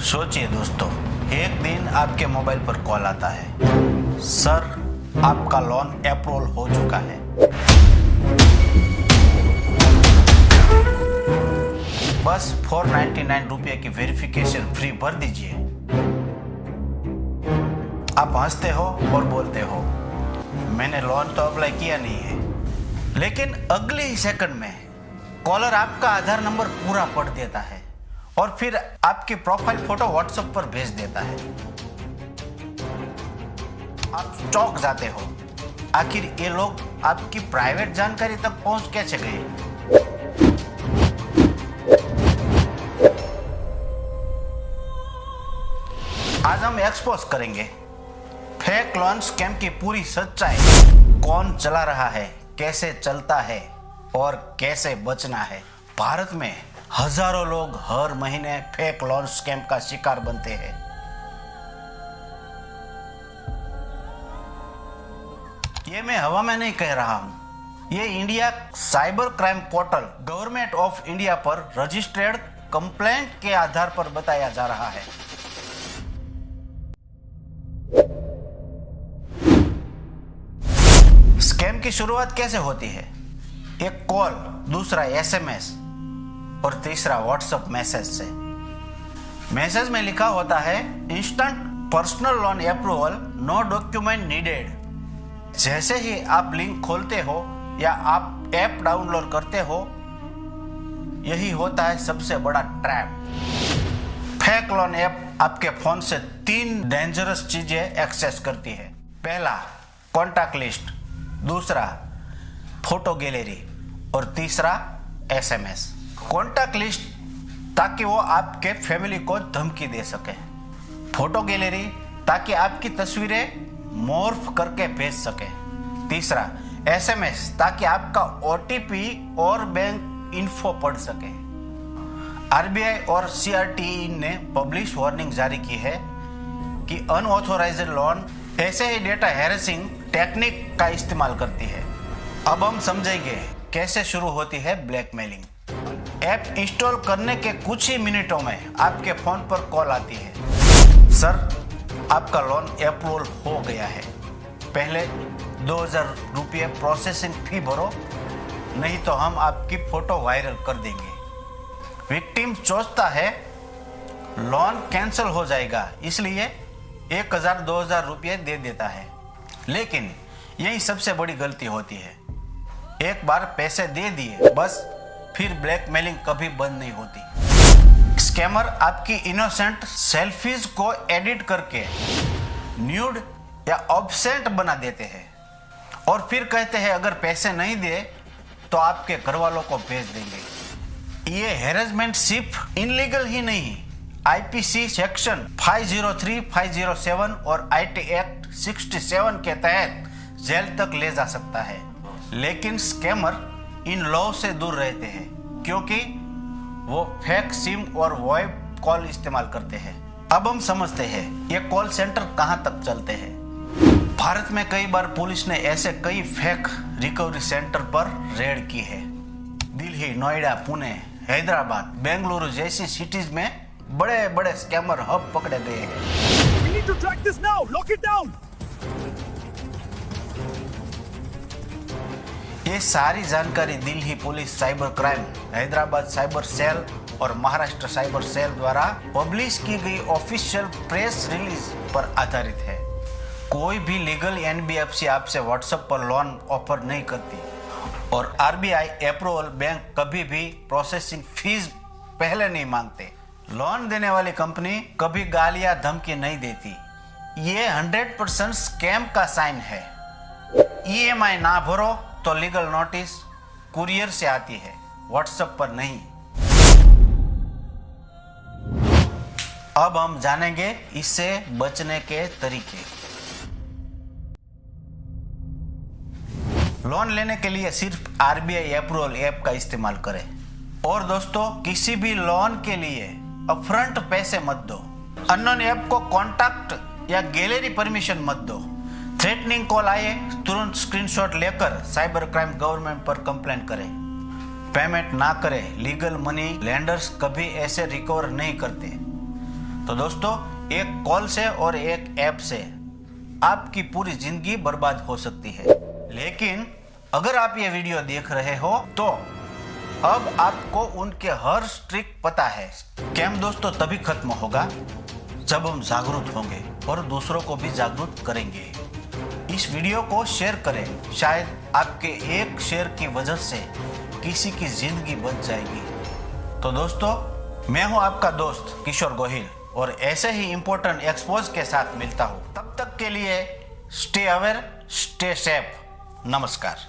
सोचिए दोस्तों, एक दिन आपके मोबाइल पर कॉल आता है, सर आपका लोन अप्रूवल हो चुका है। बस 499 रुपये की वेरिफिकेशन फ्री भर दीजिए। आप हंसते हो और बोलते हो मैंने लोन तो अप्लाई किया नहीं है, लेकिन अगले ही सेकंड में कॉलर आपका आधार नंबर पूरा पढ़ देता है और फिर आपकी प्रोफाइल फोटो व्हाट्सएप पर भेज देता है। आप चौंक जाते हो, आखिर ये लोग आपकी प्राइवेट जानकारी तक पहुंच कैसे गए? आज हम एक्सपोज करेंगे फेक लोन स्कैम की पूरी सच्चाई। कौन चला रहा है, कैसे चलता है और कैसे बचना है। भारत में हजारों लोग हर महीने फेक लोन स्कैम का शिकार बनते हैं। ये मैं हवा में नहीं कह रहा हूं, ये India cyber crime portal government of India पर रजिस्टर्ड कंप्लेंट के आधार पर बताया जा रहा है। स्कैम की शुरुआत कैसे होती है? एक कॉल, दूसरा एसएमएस और तीसरा व्हाट्सएप मैसेज से। मैसेज में लिखा होता है instant personal loan approval, no document needed. जैसे ही आप लिंक खोलते हो या आप ऐप डाउनलोड करते हो, यही होता है सबसे बड़ा ट्रैप। फेक लोन ऐप आपके फोन से 3 डेंजरस चीजें एक्सेस करती है। पहला, कॉन्टैक्ट लिस्ट, दूसरा फोटो गैलरी और तीसरा एसएमएस। कॉन्टैक्ट लिस्ट ताकि वो आपके फैमिली को धमकी दे सके, फोटो गैलरी ताकि आपकी तस्वीरें मॉर्फ करके भेज सके, तीसरा एसएमएस ताकि आपका ओटीपी और बैंक इन्फो पढ़ सके। आरबीआई और सीआरटीई ने पब्लिश वार्निंग जारी की है कि अनऑथोराइज्ड लोन ऐसे ही डेटा हैरेसिंग टेक्निक का इस्तेमाल करती है। अब हम समझेंगे कैसे शुरू होती है ब्लैकमेलिंग। ऐप इंस्टॉल करने के कुछ ही मिनटों में आपके फोन पर कॉल आती है, सर आपका लोन अप्रूवल हो गया है, पहले 2000 रुपये प्रोसेसिंग फी भरो, नहीं तो हम आपकी फोटो वायरल कर देंगे। विक्टिम सोचता है लोन कैंसिल हो जाएगा, इसलिए 1000-2000 रुपये दे देता है, लेकिन यही सबसे बड़ी गलती होती है। एक बार पैसे दे दिए बस, फिर ब्लैकमेलिंग कभी बंद नहीं होती। स्कैमर आपकी इनोसेंट सेल्फीज को एडिट करके न्यूड या ऑब्सेंट बना देते हैं और फिर कहते हैं अगर पैसे नहीं दे तो आपके घर वालों को भेज देंगे। ये हैरेसमेंट सिर्फ इनलीगल ही नहीं, आईपीसी सेक्शन 503, 507 और आईटी एक्ट 67 के तहत जेल तक ले जा सकता है। लेकिन स्कैमर इन लॉ से दूर रहते हैं क्योंकि वो फेक सिम और वॉइस कॉल इस्तेमाल करते हैं। अब हम समझते हैं ये कॉल सेंटर कहां तक चलते हैं। भारत में कई बार पुलिस ने ऐसे कई फेक रिकवरी सेंटर पर रेड की है। दिल्ली, नोएडा, पुणे, हैदराबाद, बेंगलुरु जैसी सिटीज में बड़े बड़े स्कैमर हब पकड़े गए हैं। We need to track this now. Lock it down. ये सारी जानकारी Delhi police cyber crime, Hyderabad cyber cell और महाराष्ट्र साइबर सेल द्वारा पब्लिश की गई ऑफिशियल प्रेस रिलीज पर आधारित है। कोई भी लीगल एनबीएफसी आपसे व्हाट्सएप पर लोन ऑफर नहीं करती और आरबीआई अप्रूवल बैंक कभी भी प्रोसेसिंग फीस पहले नहीं मांगते। लोन देने वाली कंपनी कभी गाली या धमकी नहीं देती। ये 100% स्कैम का साइन है। ईएमआई ना भरो तो लीगल नोटिस कुरियर से आती है, व्हाट्सएप पर नहीं। अब हम जानेंगे इससे बचने के तरीके। लोन लेने के लिए सिर्फ आरबीआई अप्रूवल ऐप का इस्तेमाल करें। और दोस्तों, किसी भी लोन के लिए अपफ्रंट पैसे मत दो। अननोन ऐप को कॉन्टैक्ट या गैलरी परमिशन मत दो। थ्रेटनिंग कॉल आए तुरंत स्क्रीनशॉट लेकर साइबर क्राइम गवर्नमेंट पर कंप्लेंट करें। पेमेंट ना करें, लीगल मनी लेंडर्स कभी ऐसे रिकवर नहीं करते। तो दोस्तों, एक कॉल से और एक ऐप से आपकी पूरी जिंदगी बर्बाद हो सकती है। लेकिन अगर आप ये वीडियो देख रहे हो तो अब आपको उनके हर ट्रिक पता है। स्कैम दोस्तों तभी खत्म होगा जब हम जागरूक होंगे और दूसरों को भी जागरूक करेंगे। इस वीडियो को शेयर करें, शायद आपके एक शेयर की वजह से किसी की जिंदगी बच जाएगी। तो दोस्तों, मैं हूं आपका दोस्त किशोर गोहिल और ऐसे ही इंपॉर्टेंट एक्सपोज के साथ मिलता हूं। तब तक के लिए स्टे अवेयर, स्टे सेफ। नमस्कार।